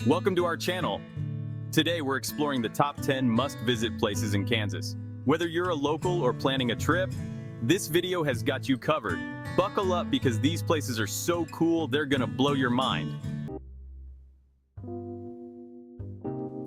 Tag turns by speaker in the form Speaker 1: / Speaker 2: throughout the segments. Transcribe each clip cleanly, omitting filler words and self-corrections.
Speaker 1: Welcome to our channel. Today we're exploring the top 10 must-visit places in Kansas. Whether you're a local or planning a trip, this video has got you covered. Buckle up because these places are so cool, they're gonna blow your mind.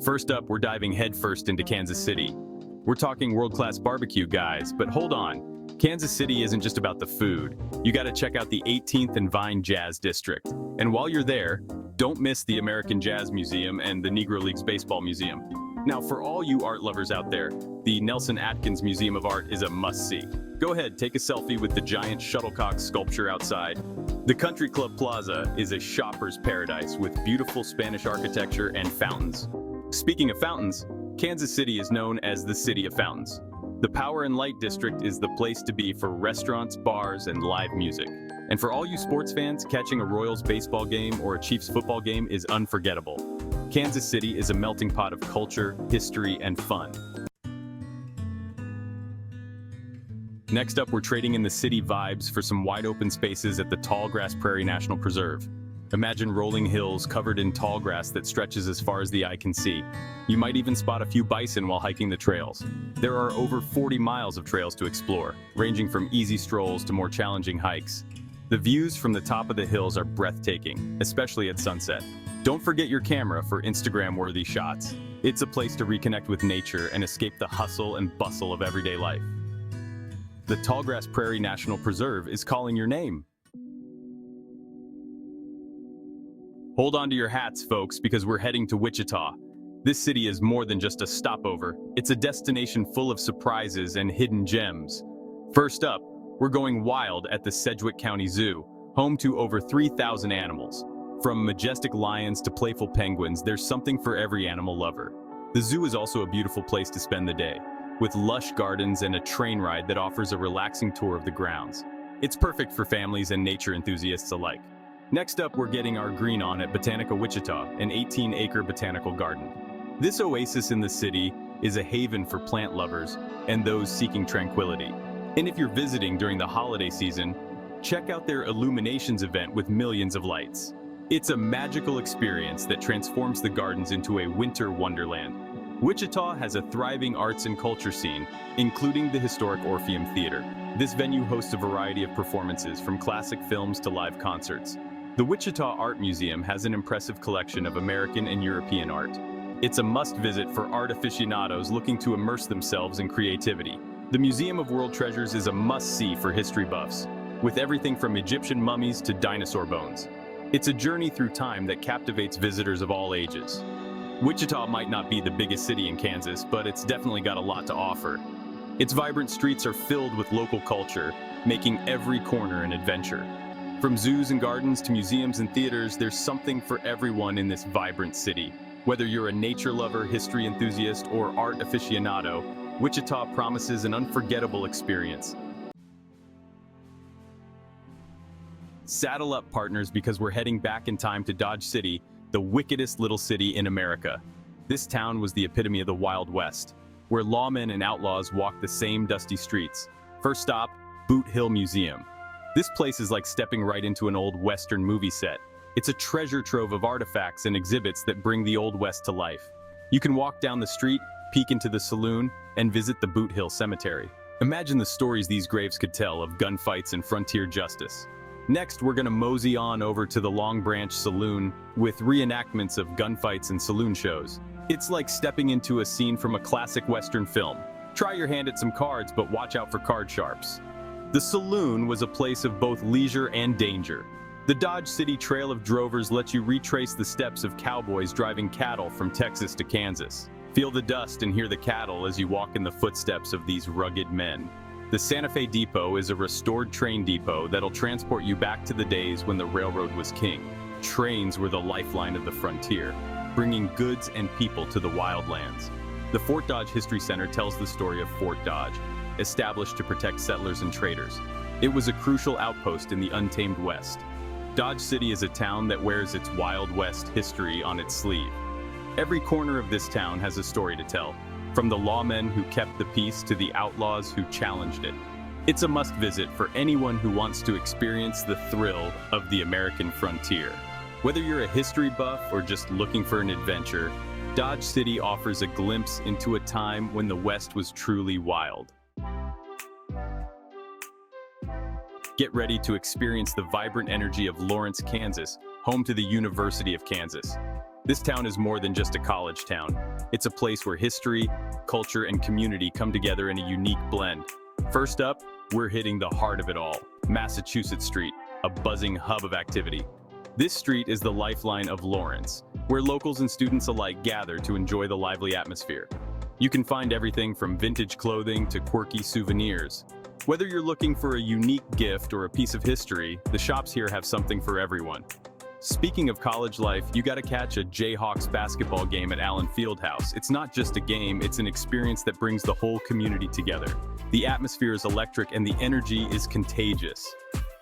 Speaker 1: First up, we're diving headfirst into Kansas City. We're talking world-class barbecue, guys, but hold on. Kansas City isn't just about the food. You gotta check out the 18th and Vine Jazz District. And while you're there, don't miss the American Jazz Museum and the Negro Leagues Baseball Museum. Now, for all you art lovers out there, the Nelson Atkins Museum of Art is a must-see. Go ahead, take a selfie with the giant shuttlecock sculpture outside. The Country Club Plaza is a shopper's paradise with beautiful Spanish architecture and fountains. Speaking of fountains, Kansas City is known as the City of Fountains. The Power and Light District is the place to be for restaurants, bars, and live music. And for all you sports fans, catching a Royals baseball game or a Chiefs football game is unforgettable. Kansas City is a melting pot of culture, history, and fun. Next up, we're trading in the city vibes for some wide-open spaces at the Tallgrass Prairie National Preserve. Imagine rolling hills covered in tall grass that stretches as far as the eye can see. You might even spot a few bison while hiking the trails. There are over 40 miles of trails to explore, ranging from easy strolls to more challenging hikes. The views from the top of the hills are breathtaking, especially at sunset. Don't forget your camera for Instagram-worthy shots. It's a place to reconnect with nature and escape the hustle and bustle of everyday life. The Tallgrass Prairie National Preserve is calling your name. Hold on to your hats, folks, because we're heading to Wichita. This city is more than just a stopover. It's a destination full of surprises and hidden gems. First up, we're going wild at the Sedgwick County Zoo, home to over 3,000 animals. From majestic lions to playful penguins, there's something for every animal lover. The zoo is also a beautiful place to spend the day, with lush gardens and a train ride that offers a relaxing tour of the grounds. It's perfect for families and nature enthusiasts alike. Next up, we're getting our green on at Botanica Wichita, an 18-acre botanical garden. This oasis in the city is a haven for plant lovers and those seeking tranquility. And if you're visiting during the holiday season, check out their Illuminations event with millions of lights. It's a magical experience that transforms the gardens into a winter wonderland. Wichita has a thriving arts and culture scene, including the historic Orpheum Theater. This venue hosts a variety of performances, from classic films to live concerts. The Wichita Art Museum has an impressive collection of American and European art. It's a must-visit for art aficionados looking to immerse themselves in creativity. The Museum of World Treasures is a must-see for history buffs, with everything from Egyptian mummies to dinosaur bones. It's a journey through time that captivates visitors of all ages. Wichita might not be the biggest city in Kansas, but it's definitely got a lot to offer. Its vibrant streets are filled with local culture, making every corner an adventure. From zoos and gardens to museums and theaters, there's something for everyone in this vibrant city. Whether you're a nature lover, history enthusiast, or art aficionado, Wichita promises an unforgettable experience. Saddle up, partners, because we're heading back in time to Dodge City, the wickedest little city in America. This town was the epitome of the Wild West, where lawmen and outlaws walked the same dusty streets. First stop, Boot Hill Museum. This place is like stepping right into an old Western movie set. It's a treasure trove of artifacts and exhibits that bring the Old West to life. You can walk down the street, peek into the saloon, and visit the Boot Hill Cemetery. Imagine the stories these graves could tell of gunfights and frontier justice. Next, we're gonna mosey on over to the Long Branch Saloon with reenactments of gunfights and saloon shows. It's like stepping into a scene from a classic Western film. Try your hand at some cards, but watch out for card sharps. The saloon was a place of both leisure and danger. The Dodge City Trail of Drovers lets you retrace the steps of cowboys driving cattle from Texas to Kansas. Feel the dust and hear the cattle as you walk in the footsteps of these rugged men. The Santa Fe Depot is a restored train depot that'll transport you back to the days when the railroad was king. Trains were the lifeline of the frontier, bringing goods and people to the wildlands. The Fort Dodge History Center tells the story of Fort Dodge, established to protect settlers and traders. It was a crucial outpost in the untamed West. Dodge City is a town that wears its Wild West history on its sleeve. Every corner of this town has a story to tell, from the lawmen who kept the peace to the outlaws who challenged it. It's a must-visit for anyone who wants to experience the thrill of the American frontier. Whether you're a history buff or just looking for an adventure, Dodge City offers a glimpse into a time when the West was truly wild. Get ready to experience the vibrant energy of Lawrence, Kansas, home to the University of Kansas. This town is more than just a college town. It's a place where history, culture, and community come together in a unique blend. First up, we're hitting the heart of it all, Massachusetts Street, a buzzing hub of activity. This street is the lifeline of Lawrence, where locals and students alike gather to enjoy the lively atmosphere. You can find everything from vintage clothing to quirky souvenirs. Whether you're looking for a unique gift or a piece of history, the shops here have something for everyone. Speaking of college life, you gotta catch a Jayhawks basketball game at Allen Fieldhouse. It's not just a game, it's an experience that brings the whole community together. The atmosphere is electric and the energy is contagious.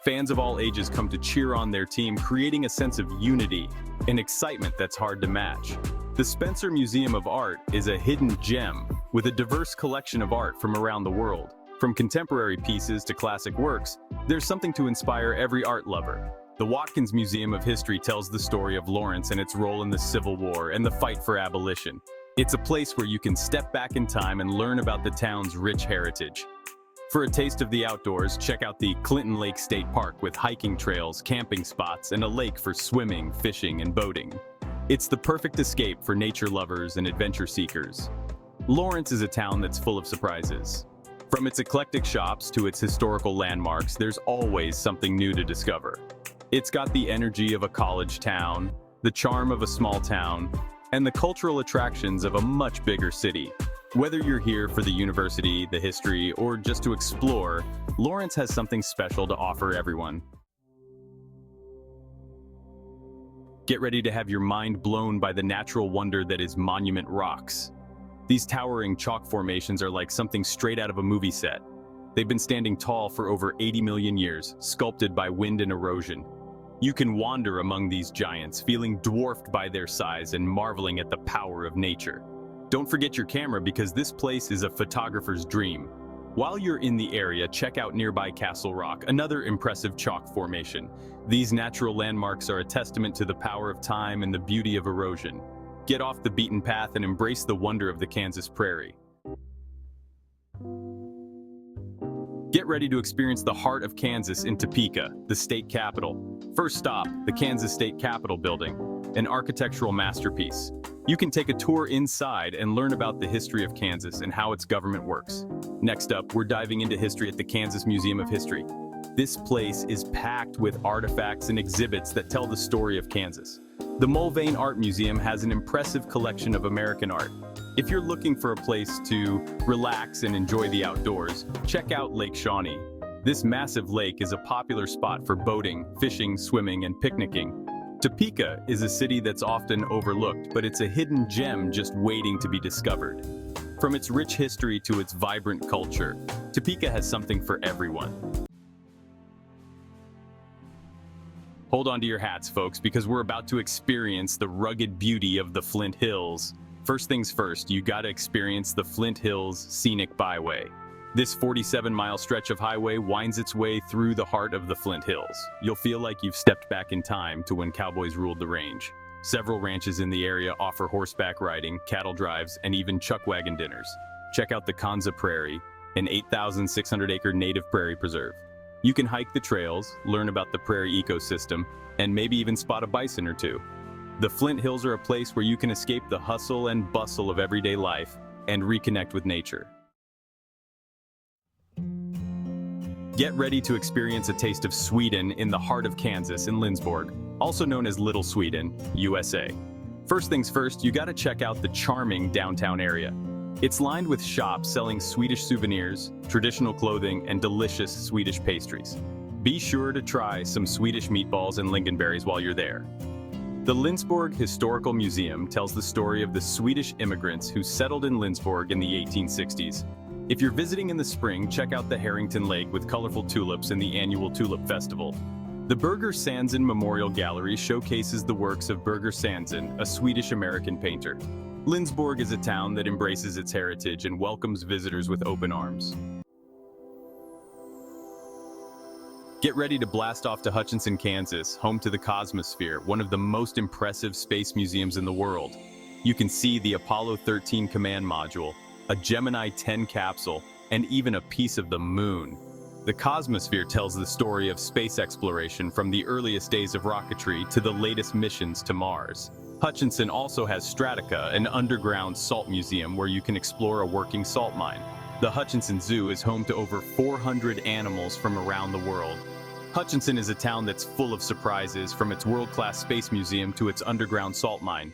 Speaker 1: Fans of all ages come to cheer on their team, creating a sense of unity and excitement that's hard to match. The Spencer Museum of Art is a hidden gem with a diverse collection of art from around the world. From contemporary pieces to classic works, there's something to inspire every art lover. The Watkins Museum of History tells the story of Lawrence and its role in the Civil War and the fight for abolition. It's a place where you can step back in time and learn about the town's rich heritage. For a taste of the outdoors, check out the Clinton Lake State Park with hiking trails, camping spots, and a lake for swimming, fishing, and boating. It's the perfect escape for nature lovers and adventure seekers. Lawrence is a town that's full of surprises. From its eclectic shops to its historical landmarks, there's always something new to discover. It's got the energy of a college town, the charm of a small town, and the cultural attractions of a much bigger city. Whether you're here for the university, the history, or just to explore, Lawrence has something special to offer everyone. Get ready to have your mind blown by the natural wonder that is Monument Rocks. These towering chalk formations are like something straight out of a movie set. They've been standing tall for over 80 million years, sculpted by wind and erosion. You can wander among these giants, feeling dwarfed by their size and marveling at the power of nature. Don't forget your camera because this place is a photographer's dream. While you're in the area, check out nearby Castle Rock, another impressive chalk formation. These natural landmarks are a testament to the power of time and the beauty of erosion. Get off the beaten path and embrace the wonder of the Kansas Prairie. Get ready to experience the heart of Kansas in Topeka, the state capital. First stop, the Kansas State Capitol Building, an architectural masterpiece. You can take a tour inside and learn about the history of Kansas and how its government works. Next up, we're diving into history at the Kansas Museum of History. This place is packed with artifacts and exhibits that tell the story of Kansas. The Mulvane Art Museum has an impressive collection of American art. If you're looking for a place to relax and enjoy the outdoors, check out Lake Shawnee. This massive lake is a popular spot for boating, fishing, swimming, and picnicking. Topeka is a city that's often overlooked, but it's a hidden gem just waiting to be discovered. From its rich history to its vibrant culture, Topeka has something for everyone. Hold on to your hats, folks, because we're about to experience the rugged beauty of the Flint Hills. First things first, you gotta experience the Flint Hills Scenic Byway. This 47-mile stretch of highway winds its way through the heart of the Flint Hills. You'll feel like you've stepped back in time to when cowboys ruled the range. Several ranches in the area offer horseback riding, cattle drives, and even chuck wagon dinners. Check out the Kanza Prairie, an 8,600-acre native prairie preserve. You can hike the trails, learn about the prairie ecosystem, and maybe even spot a bison or two. The Flint Hills are a place where you can escape the hustle and bustle of everyday life and reconnect with nature. Get ready to experience a taste of Sweden in the heart of Kansas in Lindsborg, also known as Little Sweden, USA. First things first, you gotta check out the charming downtown area. It's lined with shops selling Swedish souvenirs, traditional clothing, and delicious Swedish pastries. Be sure to try some Swedish meatballs and lingonberries while you're there. The Lindsborg Historical Museum tells the story of the Swedish immigrants who settled in Lindsborg in the 1860s. If you're visiting in the spring, check out the Harrington Lake with colorful tulips and the annual Tulip Festival. The Birger Sandson Memorial Gallery showcases the works of Birger Sandson, a Swedish-American painter. Lindsborg is a town that embraces its heritage and welcomes visitors with open arms. Get ready to blast off to Hutchinson, Kansas, home to the Cosmosphere, one of the most impressive space museums in the world. You can see the Apollo 13 command module, a Gemini 10 capsule, and even a piece of the moon. The Cosmosphere tells the story of space exploration from the earliest days of rocketry to the latest missions to Mars. Hutchinson also has Stratica, an underground salt museum where you can explore a working salt mine. The Hutchinson Zoo is home to over 400 animals from around the world. Hutchinson is a town that's full of surprises, from its world-class space museum to its underground salt mine.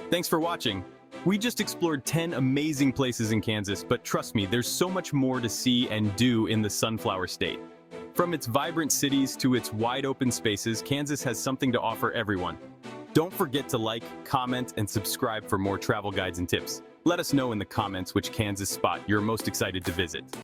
Speaker 1: Thanks for watching. We just explored 10 amazing places in Kansas, but trust me, there's so much more to see and do in the Sunflower State. From its vibrant cities to its wide-open spaces, Kansas has something to offer everyone. Don't forget to like, comment, and subscribe for more travel guides and tips. Let us know in the comments which Kansas spot you're most excited to visit.